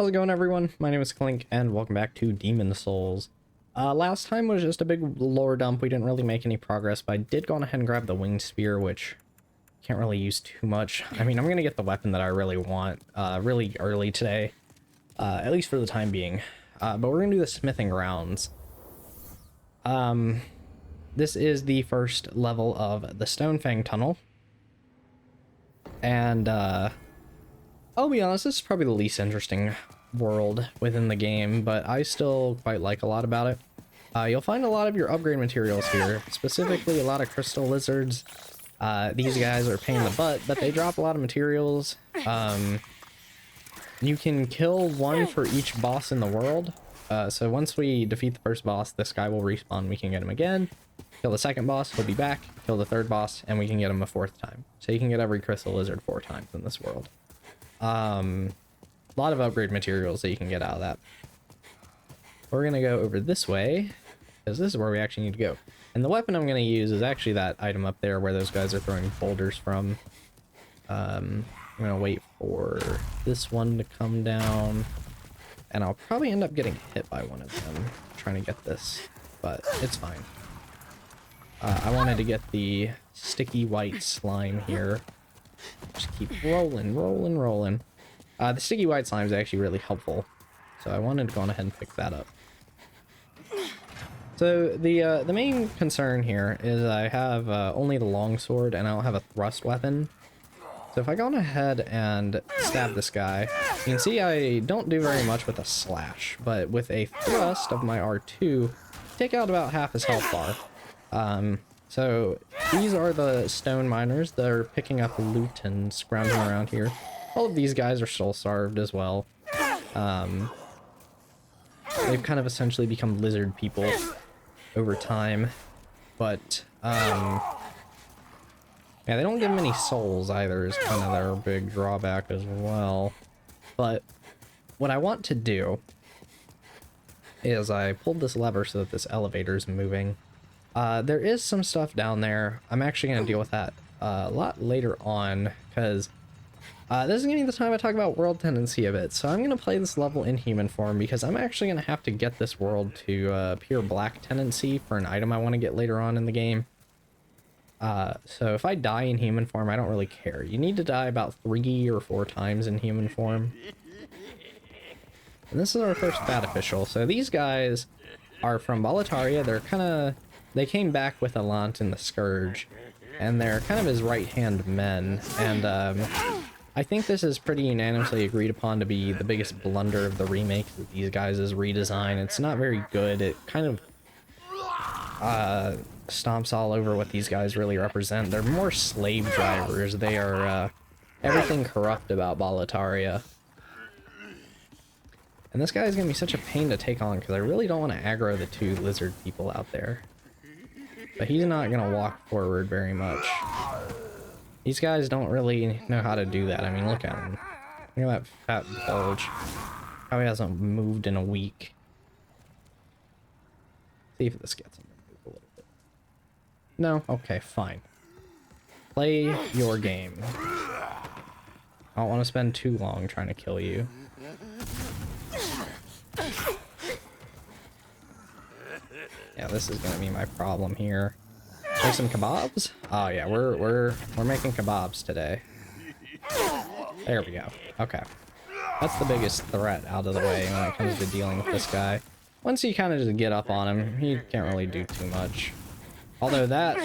How's it going, everyone? My name is Clink, and welcome back to Demon Souls. Last time was just a big lore dump. We didn't really make any progress, but I did go on ahead and grab the winged spear, which can't really use too much. I mean, I'm gonna get the weapon that I really want really early today, at least for the time being. But we're gonna do the smithing rounds. This is the first level of the Stonefang tunnel, and I'll be honest, this is probably the least interesting world within the game, but I still quite like a lot about it. You'll find a lot of your upgrade materials here, specifically a lot of crystal lizards. These guys are a pain in the butt, but they drop a lot of materials. You can kill one for each boss in the world. So once we defeat the first boss, this guy will respawn, we can get him again. Kill the second boss, he'll be back. Kill the third boss, and we can get him a fourth time. So you can get every crystal lizard 4 times in this world. A lot of upgrade materials that you can get out of that. We're gonna go over this way because this is where we actually need to go, and the weapon I'm gonna use is actually that item up there where those guys are throwing boulders from. I'm gonna wait for this one to come down, and I'll probably end up getting hit by one of them trying to get this, but it's fine. I wanted to get the sticky white slime here. Just keep rolling. The sticky white slime is actually really helpful, so I wanted to go on ahead and pick that up. So the main concern here is I have only the longsword and I don't have a thrust weapon. So if I go on ahead and stab this guy, you can see I don't do very much with a slash, but with a thrust of my R2, take out about half his health bar. So these are the stone miners that are picking up loot and scrounging around here. All of these guys are soul starved as well. They've kind of essentially become lizard people over time, but yeah, they don't give them any souls either, is kind of their big drawback as well. But what I want to do is I pulled this lever so that this elevator is moving. There is some stuff down there. I'm actually going to deal with that a lot later on, because this is going to be the time I talk about world tendency a bit. So I'm going to play this level in human form, because I'm actually going to have to get this world to pure black tendency for an item I want to get later on in the game. So if I die in human form, I don't really care. You need to die about 3 or 4 times in human form. And this is our first bat official. So these guys are from Boletaria. They came back with Alant and the Scourge, and they're kind of his right-hand men, and I think this is pretty unanimously agreed upon to be the biggest blunder of the remake of these guys' redesign. It's not very good. It kind of stomps all over what these guys really represent. They're more slave drivers. They are everything corrupt about Boletaria. And this guy is going to be such a pain to take on, because I really don't want to aggro the 2 lizard people out there. But he's not going to walk forward very much. These guys don't really know how to do that. I mean, look at him. Look at that fat bulge. How he hasn't moved in a week. See if this gets him to move a little bit. No? Okay, fine. Play your game. I don't want to spend too long trying to kill you. Yeah, this is gonna be my problem here. Make some kebabs? Oh yeah, we're making kebabs today. There we go. Okay. That's the biggest threat out of the way when it comes to dealing with this guy. Once you kind of just get up on him, he can't really do too much. Although that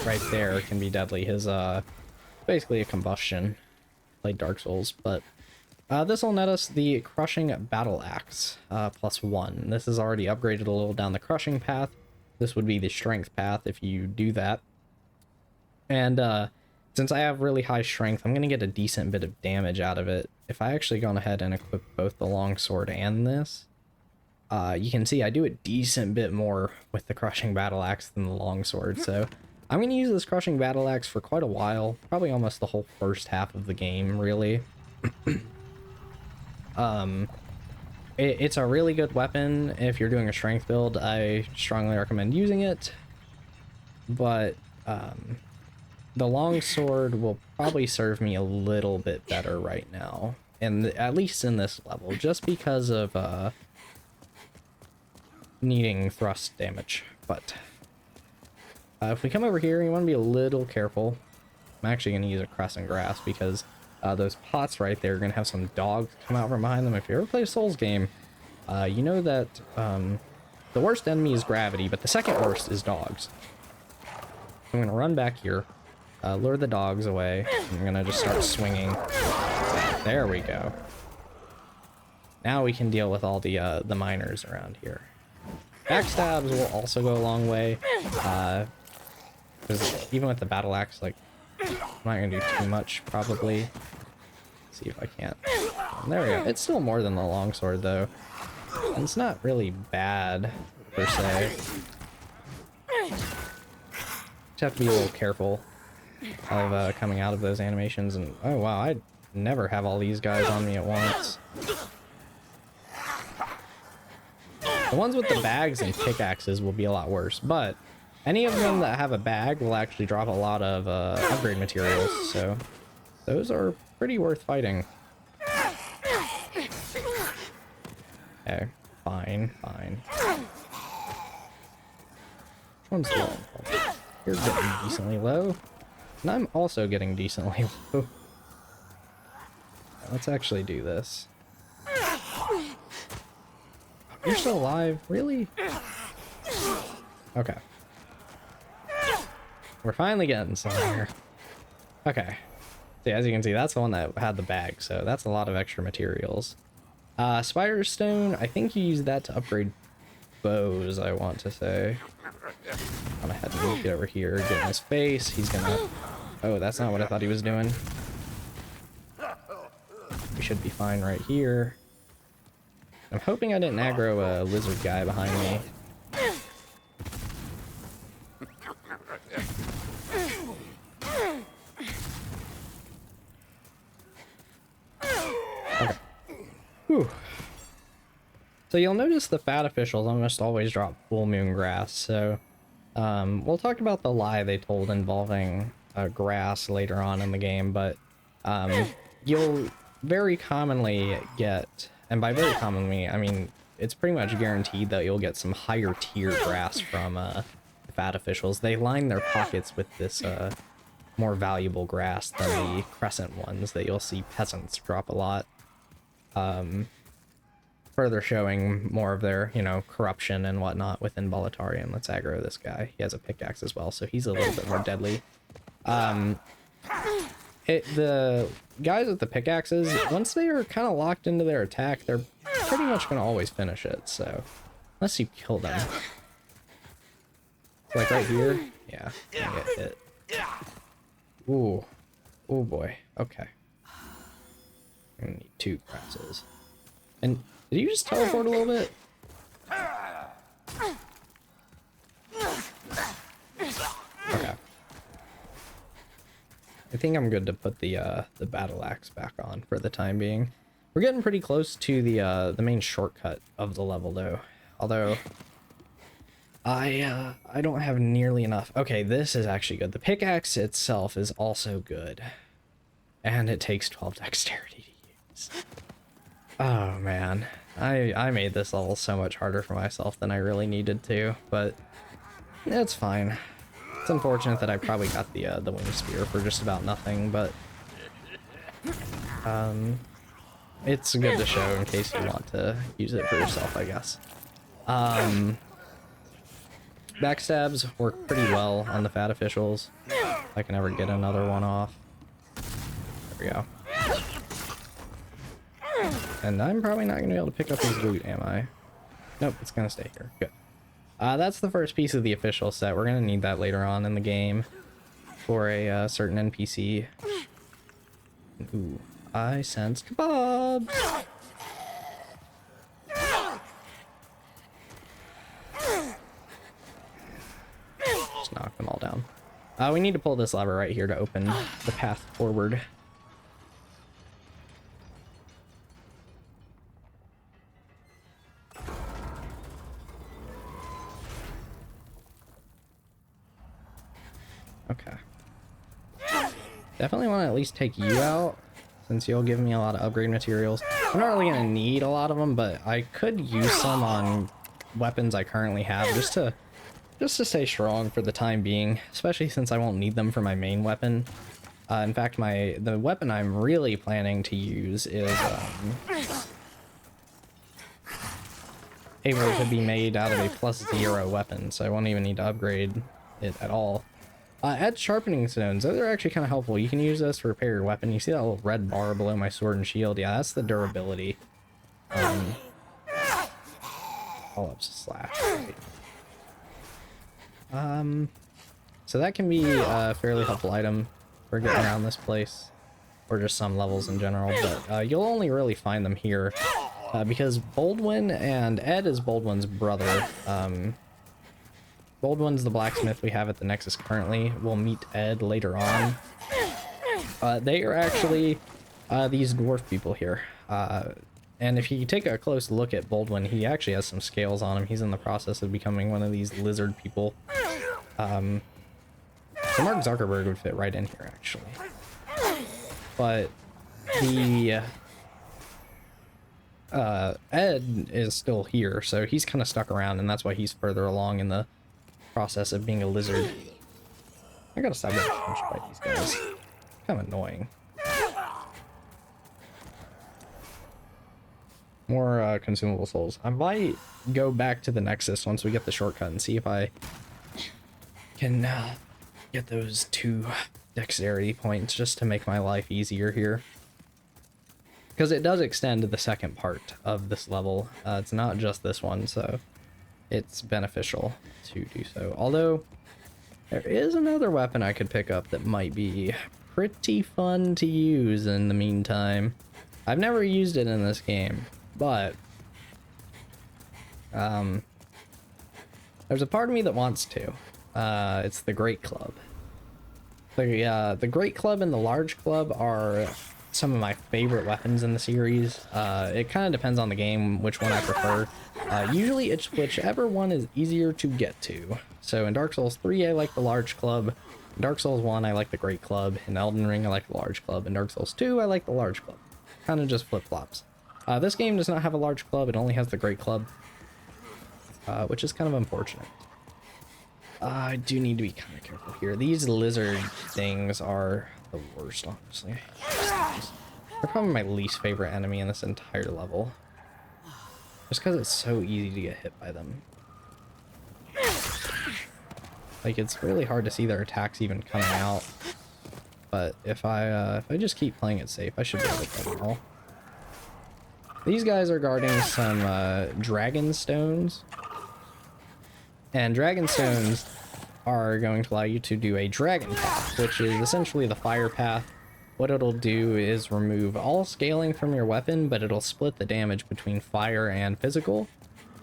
right there can be deadly. His basically a combustion, like Dark Souls, but this will net us the Crushing Battle Axe, +1. This is already upgraded a little down the Crushing path. This would be the Strength path if you do that. And since I have really high strength, I'm going to get a decent bit of damage out of it. If I actually go ahead and equip both the Longsword and this, you can see I do a decent bit more with the Crushing Battle Axe than the Longsword. So I'm going to use this Crushing Battle Axe for quite a while, probably almost the whole first half of the game, really. It's a really good weapon if you're doing a strength build. I strongly recommend using it, but the longsword will probably serve me a little bit better right now. and at least in this level, just because of needing thrust damage. But if we come over here, you want to be a little careful. I'm actually going to use a crescent grass because those pots right there are going to have some dogs come out from behind them. If you ever play a Souls game, you know that the worst enemy is gravity, but the second worst is dogs. I'm going to run back here, lure the dogs away. I'm going to just start swinging. There we go. Now we can deal with all the miners around here. Backstabs will also go a long way, because even with the battle axe, like, I'm not going to do too much, probably. Let's see if I can't. There we go. It's still more than the longsword, though. And it's not really bad, per se. Just have to be a little careful of coming out of those animations. And oh wow, I never have all these guys on me at once. The ones with the bags and pickaxes will be a lot worse, but any of them that have a bag will actually drop a lot of upgrade materials, so those are pretty worth fighting. Okay, fine. Which one's low? You're getting decently low, and I'm also getting decently low. Let's actually do this. You're still alive? Really? Okay. We're finally getting somewhere. Okay. See, as you can see, that's the one that had the bag, so that's a lot of extra materials. Spider Stone, I think you use that to upgrade bows, I want to say. I'm gonna head and get over here, get in his face. He's gonna... Oh, that's not what I thought he was doing. We should be fine right here. I'm hoping I didn't aggro a lizard guy behind me. Okay. Whew. So you'll notice the fat officials almost always drop full moon grass, so we'll talk about the lie they told involving grass later on in the game, but you'll very commonly get, and by very commonly I mean it's pretty much guaranteed that you'll get some higher tier grass from the fat officials. They line their pockets with this more valuable grass than the crescent ones that you'll see peasants drop a lot. Further showing more of their, you know, corruption and whatnot within Boletarian. Let's aggro this guy. He has a pickaxe as well, so he's a little bit more deadly. The guys with the pickaxes, once they are kind of locked into their attack, they're pretty much going to always finish it, so unless you kill them. Like right here, yeah, I get hit. Ooh, oh boy, okay. I'm gonna need 2 grasses. And did you just teleport a little bit? Okay. I think I'm good to put the battle axe back on for the time being. We're getting pretty close to the main shortcut of the level though. Although I don't have nearly enough. Okay, this is actually good. The pickaxe itself is also good. And it takes 12 dexterity to use. Oh man, I made this level so much harder for myself than I really needed to, but it's fine. It's unfortunate that I probably got the wing spear for just about nothing, but it's good to show in case you want to use it for yourself, I guess. Backstabs work pretty well on the fat officials. If I can ever get another one off. There we go. And I'm probably not going to be able to pick up his loot, am I? Nope, it's going to stay here. Good. That's the first piece of the official set. We're going to need that later on in the game for a certain NPC. Ooh, I sense kebabs! Just knock them all down. We need to pull this lever right here to open the path forward. Okay. Definitely want to at least take you out since you'll give me a lot of upgrade materials. I'm not really gonna need a lot of them, but I could use some on weapons I currently have just to stay strong for the time being, especially since I won't need them for my main weapon. In fact, the weapon I'm really planning to use is able to be made out of a +0 weapon, so I won't even need to upgrade it at all. Add sharpening stones. Those are actually kind of helpful. You can use those to repair your weapon. You see that little red bar below my sword and shield? Yeah, that's the durability. All up slash. So that can be a fairly helpful item for getting around this place, or just some levels in general, but you'll only really find them here because Boldwin, and Ed is Boldwin's brother. Boldwin's the blacksmith we have at the Nexus currently. We'll meet Ed later on. They are actually these dwarf people here. And if you take a close look at Boldwin, he actually has some scales on him. He's in the process of becoming one of these lizard people. So Mark Zuckerberg would fit right in here, actually. But the Ed is still here, so he's kind of stuck around, and that's why he's further along in the process of being a lizard. I gotta stop getting punched by these guys. Kind of annoying. More consumable souls. I might go back to the Nexus once we get the shortcut and see if I can get those 2 dexterity points just to make my life easier here. Because it does extend to the second part of this level. It's not just this one, so it's beneficial to do so. Although, there is another weapon I could pick up that might be pretty fun to use in the meantime. I've never used it in this game, but there's a part of me that wants to. It's the Great Club. The Great Club and the Large Club are some of my favorite weapons in the series. It kind of depends on the game which one I prefer. Usually it's whichever one is easier to get to. So in Dark Souls 3 I like the Large Club. In Dark Souls 1 I like the Great Club. In Elden Ring I like the Large Club. In Dark Souls 2 I like the Large Club. Kind of just flip-flops. This game does not have a Large Club, it only has the Great Club. Which is kind of unfortunate. I do need to be kind of careful here. These lizard things are the worst, honestly. They're probably my least favorite enemy in this entire level. Just because it's so easy to get hit by them. Like, it's really hard to see their attacks even coming out. But if I just keep playing it safe, I should be able to get them all. These guys are guarding some dragon stones. And dragon stones are going to allow you to do a dragon path, which is essentially the fire path. What it'll do is remove all scaling from your weapon, but it'll split the damage between fire and physical.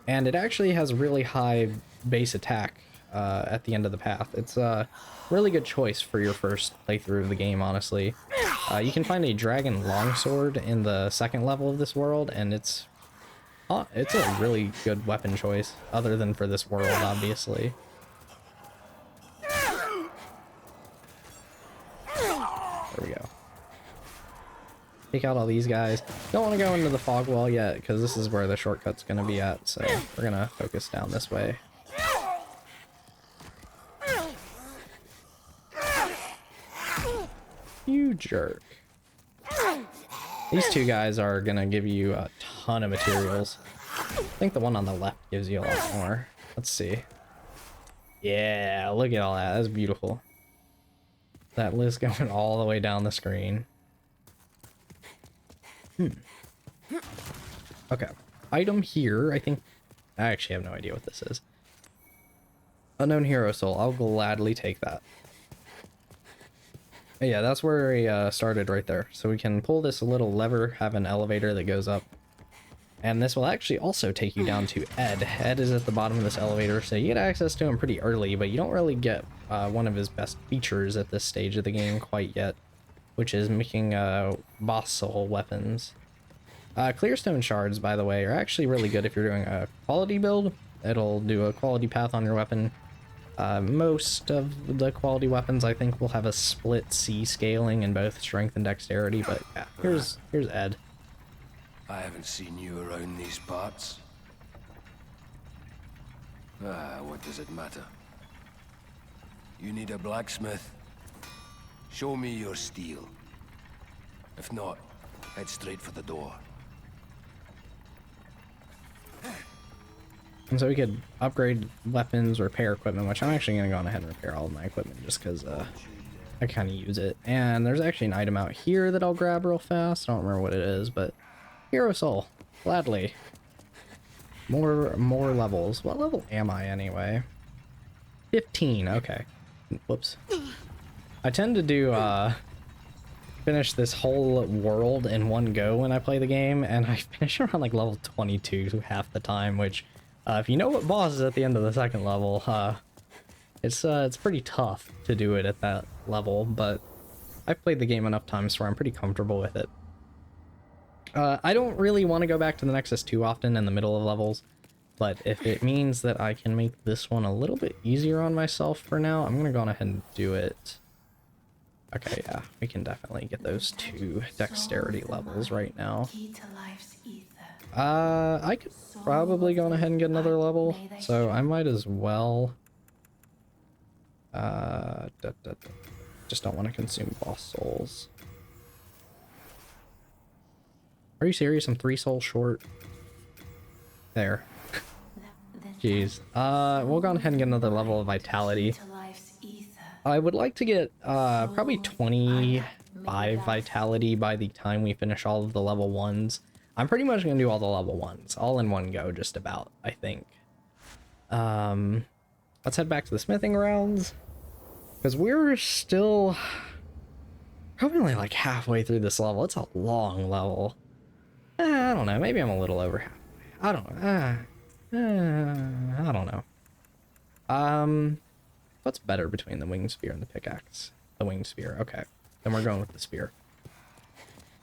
And it actually has really high base attack at the end of the path. It's a really good choice for your first playthrough of the game, honestly. You can find a dragon longsword in the second level of this world, and it's a really good weapon choice, other than for this world, obviously. There we go. Take out all these guys. Don't want to go into the fog wall yet, because this is where the shortcut's going to be at, so we're going to focus down this way. You jerk. These 2 guys are going to give you a ton of materials. I think the one on the left gives you a lot more. Let's see. Yeah, look at all that. That's beautiful. That list going all the way down the screen. Okay. Item here, I think... I actually have no idea what this is. Unknown hero soul. I'll gladly take that. Yeah, that's where we started right there. So we can pull this little lever, have an elevator that goes up. And this will actually also take you down to Ed. Ed is at the bottom of this elevator, so you get access to him pretty early, but you don't really get one of his best features at this stage of the game quite yet, which is making boss soul weapons. Clearstone shards, by the way, are actually really good if you're doing a quality build. It'll do a quality path on your weapon. Most of the quality weapons I think will have a split C scaling in both strength and dexterity, but yeah, here's Ed. I haven't seen you around these parts. Ah, what does it matter? You need a blacksmith? Show me your steel. If not, head straight for the door. And so we could upgrade weapons, repair equipment, which I'm actually going to go ahead and repair all of my equipment just because I kind of use it. And there's actually an item out here that I'll grab real fast. I don't remember what it is, but Hero Soul, gladly. More levels. What level am I anyway? 15, okay. Whoops. I tend to do finish this whole world in one go when I play the game, and I finish around like level 22 half the time, which if you know what boss is at the end of the second level, it's pretty tough to do it at that level, but I've played the game enough times where I'm pretty comfortable with it. I don't really want to go back to the Nexus too often in the middle of levels, but if it means that I can make this one a little bit easier on myself for now, I'm gonna go on ahead and do it. Okay, yeah, we can definitely get those 2 dexterity levels right now. I could probably go on ahead and get another level, so I might as well. Just don't want to consume boss souls. Are you serious? I'm 3 souls short. There. Jeez. We'll go ahead and get another level of vitality. I would like to get probably 25 vitality by the time we finish all of the level 1s. I'm pretty much going to do all the level 1s, all in one go, just about, I think. Let's head back to the smithing grounds, because we're still probably only like halfway through this level. It's a long level. I don't know, maybe I'm a little over halfway. I don't know. I don't know. What's better between the winged spear and the pickaxe? The winged spear, okay. Then we're going with the spear.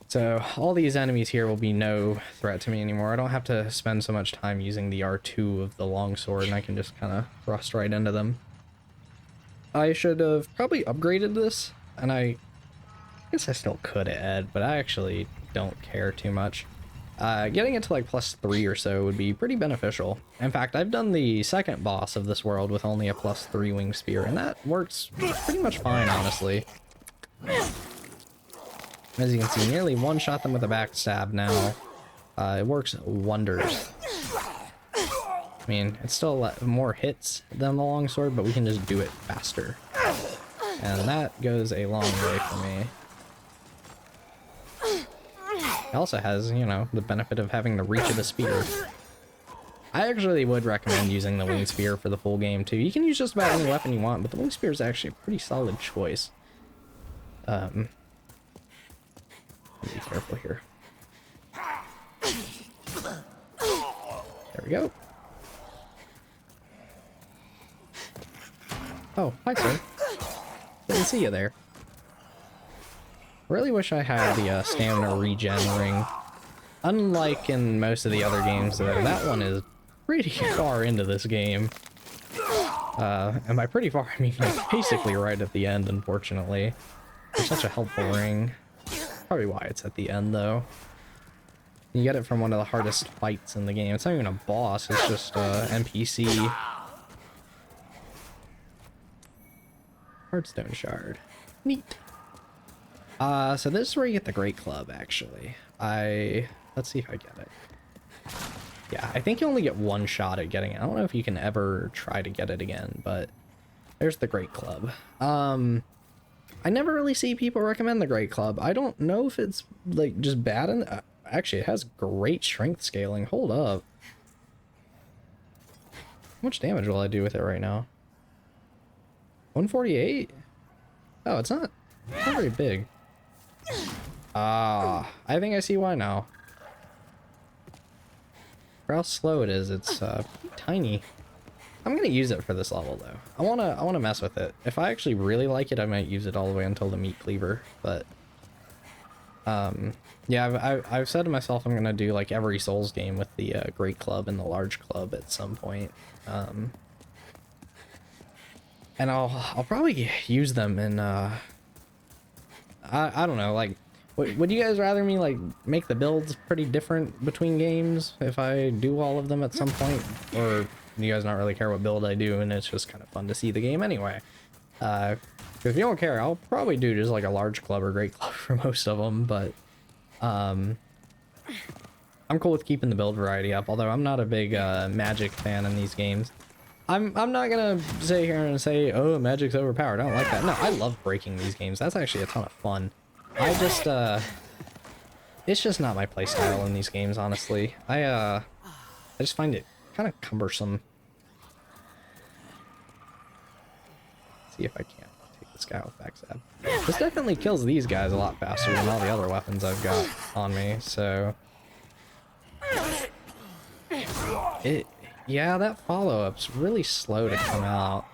So all these enemies here will be no threat to me anymore. I don't have to spend so much time using the R2 of the longsword, and I can just kind of thrust right into them. I should have probably upgraded this, and I guess I still could add, but I actually don't care too much. Getting it to like +3 or so would be pretty beneficial. In fact, I've done the second boss of this world with only a +3 wing spear, and that works pretty much fine, honestly. As you can see, nearly one-shot them with a backstab now. It works wonders. I mean, it's still a lot more hits than the longsword, but we can just do it faster. And that goes a long way for me. It also has, you know, the benefit of having the reach of the spear. I actually would recommend using the wing spear for the full game too. You can use just about any weapon you want, but the wing spear is actually a pretty solid choice. Be careful here. There we go. Oh, hi sir. Didn't see you there. Really wish I had the stamina regen ring. Unlike in most of the other games, though, that one is pretty far into this game. And by pretty far, I mean like basically right at the end, unfortunately. It's such a helpful ring. Probably why it's at the end, though. You get it from one of the hardest fights in the game. It's not even a boss, it's just NPC. Heartstone shard. Neat. So this is where you get the Great Club, actually. Let's see if I get it. Yeah, I think you only get one shot at getting it. I don't know if you can ever try to get it again, but there's the Great Club. I never really see people recommend the Great Club. I don't know if it's like just bad in actually it has great strength scaling. Hold up. How much damage will I do with it right now? 148? Oh, it's not very big. I think I see why now. For how slow it is, it's tiny. I'm gonna use it for this level though. I wanna mess with it. If I actually really like it, I might use it all the way until the meat cleaver. But yeah, I've said to myself I'm gonna do like every Souls game with the Great Club and the Large Club at some point. And I'll probably use them in I don't know, like would you guys rather me like make the builds pretty different between games if I do all of them at some point, or do you guys not really care what build I do and it's just kind of fun to see the game anyway? If you don't care, I'll probably do just like a large club or great club for most of them, but I'm cool with keeping the build variety up, although I'm not a big magic fan in these games. I'm not gonna sit here and say, oh, magic's overpowered. I don't like that. No, I love breaking these games. That's actually a ton of fun. I just it's just not my playstyle in these games, honestly. I just find it kind of cumbersome. Let's see if I can take this guy with backstab. This definitely kills these guys a lot faster than all the other weapons I've got on me, so yeah, that follow-up's really slow to come out.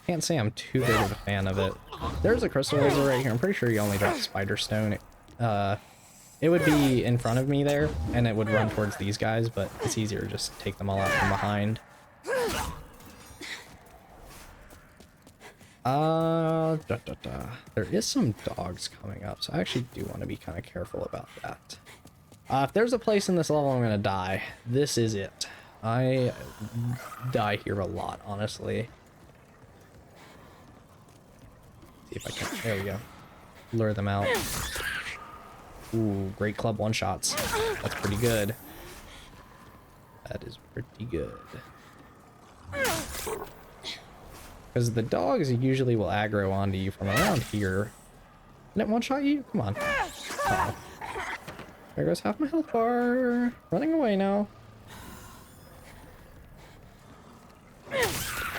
Can't say I'm too big of a fan of it. There's a crystal laser right here. I'm pretty sure you only drop spider stone. It would be in front of me there, and it would run towards these guys, but it's easier to just take them all out from behind. There is some dogs coming up, so I actually do want to be kind of careful about that. If there's a place in this level I'm gonna die, this is it. I die here a lot, honestly. See if I can. There we go. Lure them out. Ooh, great club one-shots. That's pretty good. That is pretty good. Because the dogs usually will aggro onto you from around here. Didn't it one-shot you? Come on. Uh-oh. There goes half my health bar. Running away now.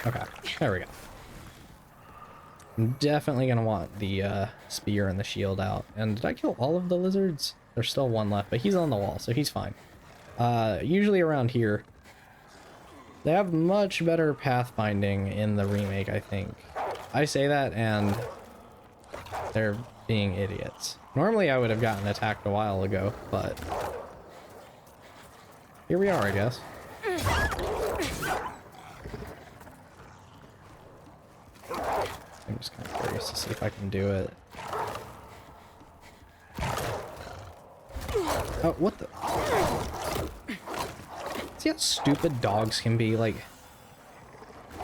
Okay, there we go. I'm definitely gonna want the spear and the shield out. And did I kill all of the lizards? There's still one left, but he's on the wall, so he's fine. Usually around here, they have much better pathfinding in the remake, I think. I say that and they're being idiots. Normally I would have gotten attacked a while ago, but here we are, I guess. I'm just kind of curious to see if I can do it. Oh, what the? See how stupid dogs can be? Like,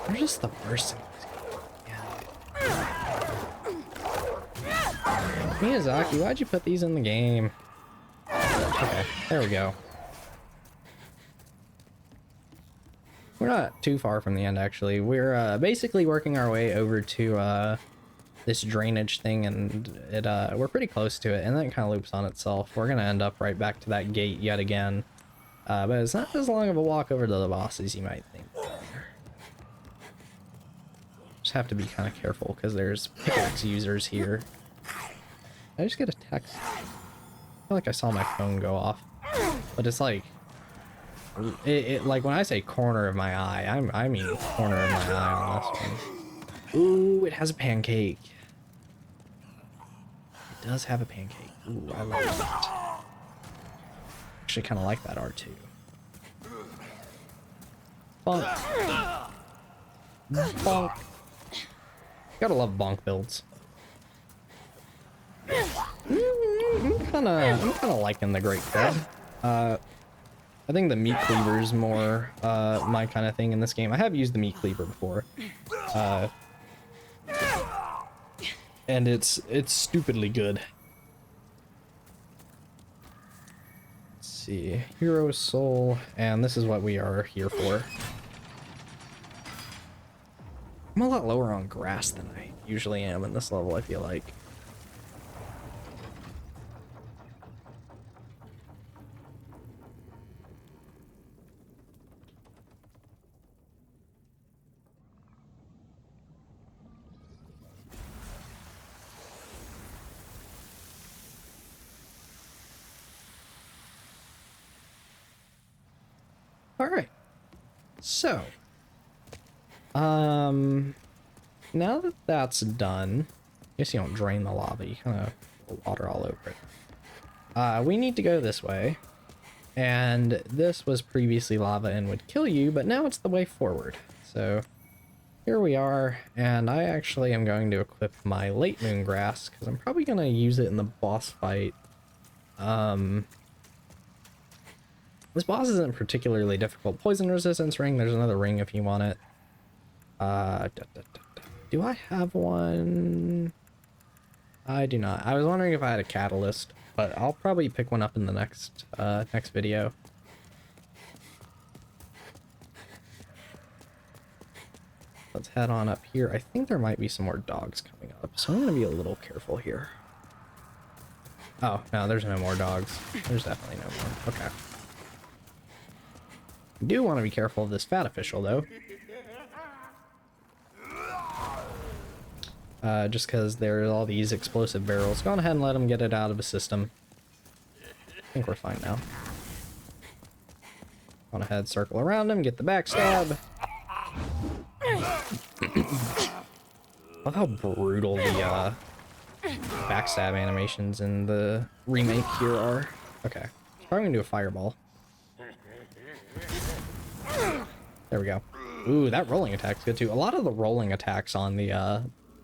they're just the worst in this game. Yeah. Miyazaki, why'd you put these in the game? Okay, there we go. We're not too far from the end, actually. We're basically working our way over to this drainage thing, and it we're pretty close to it, and then it kind of loops on itself. We're gonna end up right back to that gate yet again, but it's not as long of a walk over to the boss as you might think. Just have to be kind of careful because there's pickaxe users here. I just get a text. I feel like I saw my phone go off, but it's like like when I say corner of my eye, I mean corner of my eye on this one. Ooh, it has a pancake. It does have a pancake. Ooh, I love that. Actually, kind of like that R2. Bonk. Bonk. Gotta love bonk builds. I'm kind of liking the Great Club. I think the meat cleaver is more my kind of thing in this game. I have used the meat cleaver before, and it's stupidly good. Let's see, hero soul, and this is what we are here for. I'm a lot lower on grass than I usually am in this level, I feel like. Alright, so, now that that's done, I guess you don't drain the lava, you kind of put water all over it. We need to go this way, and this was previously lava and would kill you, but now it's the way forward. So, here we are, and I actually am going to equip my late moon grass because I'm probably going to use it in the boss fight. This boss isn't particularly difficult. Poison resistance ring, there's another ring if you want it. Do I have one? I do not. I was wondering if I had a catalyst, but I'll probably pick one up in the next video. Let's head on up here. I think there might be some more dogs coming up, so I'm gonna be a little careful here. Oh, no, there's no more dogs. There's definitely no more. Okay. I do want to be careful of this fat official, though. Just because there are all these explosive barrels. Go on ahead and let him get it out of his system. I think we're fine now. Go on ahead, circle around him, get the backstab. Love how brutal the backstab animations in the remake here are. Okay, probably gonna do a fireball. There we go. Ooh, that rolling attack's good too. A lot of the rolling attacks on the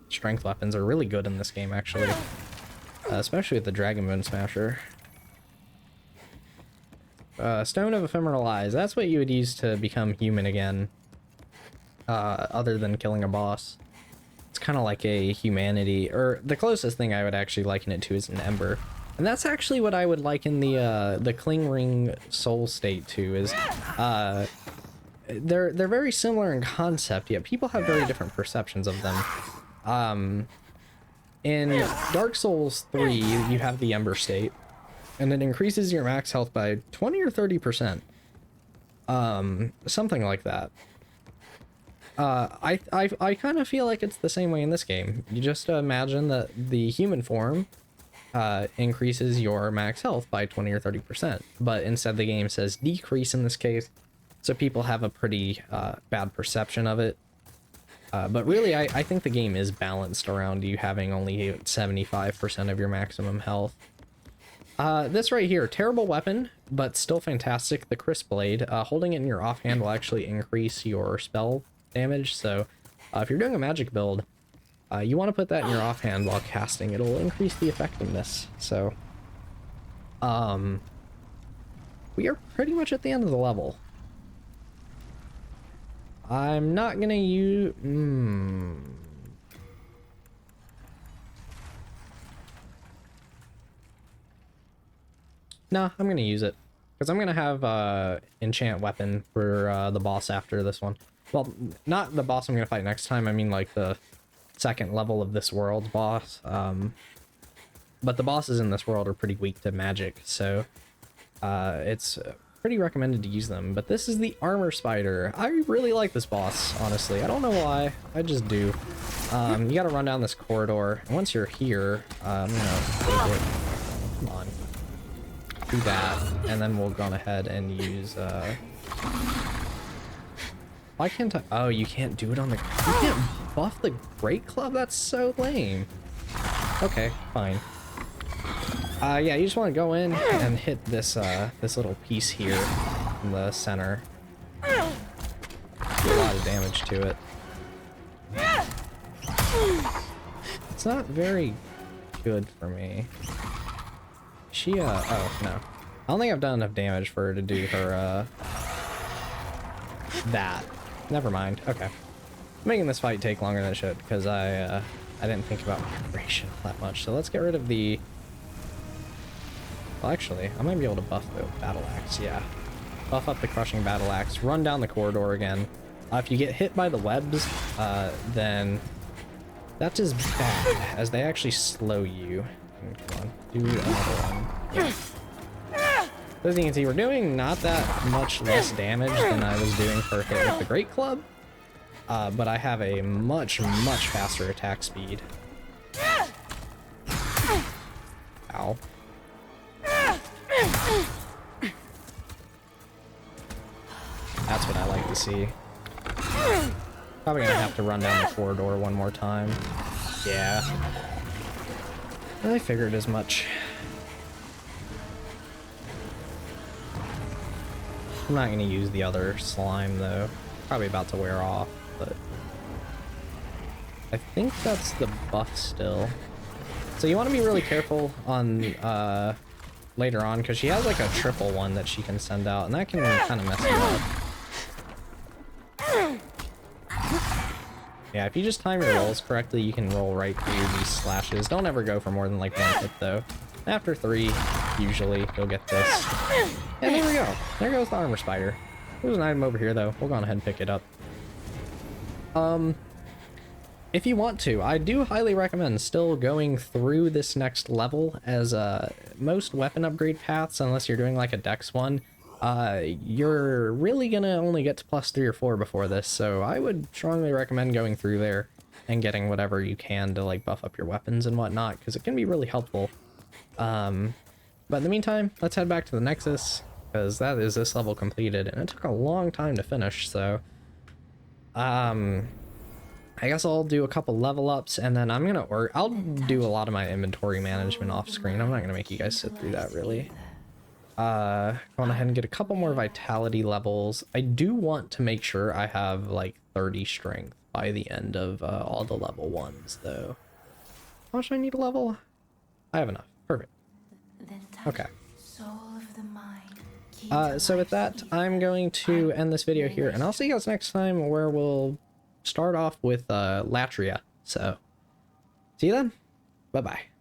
strength weapons are really good in this game, actually. Especially with the Dragon Bone Smasher. Stone of Ephemeral Eyes. That's what you would use to become human again. Other than killing a boss. It's kind of like a humanity, or the closest thing I would actually liken it to is an ember. And that's actually what I would liken the Cling Ring soul state to, is they're very similar in concept, yet people have very different perceptions of them. In Dark Souls 3, you have the Ember state, and it increases your max health by 20 or 30%. Something like that. I kind of feel like it's the same way in this game. You just imagine that the human form increases your max health by 20 or 30%, but instead the game says decrease in this case, so people have a pretty bad perception of it. But really, I think the game is balanced around you having only 75% of your maximum health. This right here, terrible weapon, but still fantastic. The Crisp Blade. Holding it in your offhand will actually increase your spell damage, so if you're doing a magic build, you want to put that in your offhand while casting. It'll increase the effectiveness. So, we are pretty much at the end of the level. I'm not gonna use... No, I'm gonna use it. Because I'm gonna have enchant weapon for the boss after this one. Well, not the boss I'm gonna fight next time, I mean like the second level of this world's boss. But the bosses in this world are pretty weak to magic, so it's pretty recommended to use them. But this is the Armor Spider. I really like this boss, honestly. I don't know why, I just do. You gotta run down this corridor, and once you're here, I'm gonna take it. Come on. Do that, and then we'll go on ahead and use, why can't I? Oh, you can't do it on the... You can't buff the Great Club? That's so lame. Okay, fine. Yeah, you just want to go in and hit this, this little piece here in the center. Do a lot of damage to it. It's not very good for me. She, oh, no. I don't think I've done enough damage for her to do her, that. Never mind. Okay. I'm making this fight take longer than it should, because I didn't think about preparation that much. So let's get rid of the... Well, actually, I might be able to buff the Battle Axe, yeah. Buff up the Crushing Battle Axe, run down the corridor again. If you get hit by the webs, then that is bad, as they actually slow you. Come on, do another one. Yeah. So as you can see, we're doing not that much less damage than I was doing for a hit with the Great Club, but I have a much faster attack speed. Ow. That's what I like to see. Probably gonna have to run down the corridor one more time. Yeah. I figured as much. I'm not going to use the other slime, though. Probably about to wear off, but I think that's the buff still. So you want to be really careful on later on, because she has like a triple one that she can send out, and that can kind of mess you up. Yeah, if you just time your rolls correctly, you can roll right through these slashes. Don't ever go for more than like 1 hit though. After 3, usually, you'll get this. And there we go. There goes the armor spider. There's an item over here though. We'll go on ahead and pick it up. If you want to, I do highly recommend still going through this next level, as most weapon upgrade paths, unless you're doing like a dex one, you're really gonna only get to +3 or 4 before this, so I would strongly recommend going through there and getting whatever you can to like buff up your weapons and whatnot, because it can be really helpful. But in the meantime, let's head back to the Nexus, because that is this level completed, and it took a long time to finish, so I guess I'll do a couple level ups, and then I'll do a lot of my inventory management off screen. I'm not gonna make you guys sit through that really. Go on ahead and get a couple more vitality levels. I do want to make sure I have like 30 strength by the end of all the level 1s though. How much do I need a level? I have enough. Perfect. Okay. So with that, I'm going to end this video here, and I'll see you guys next time, where we'll start off with Latria. So see you then. Bye bye.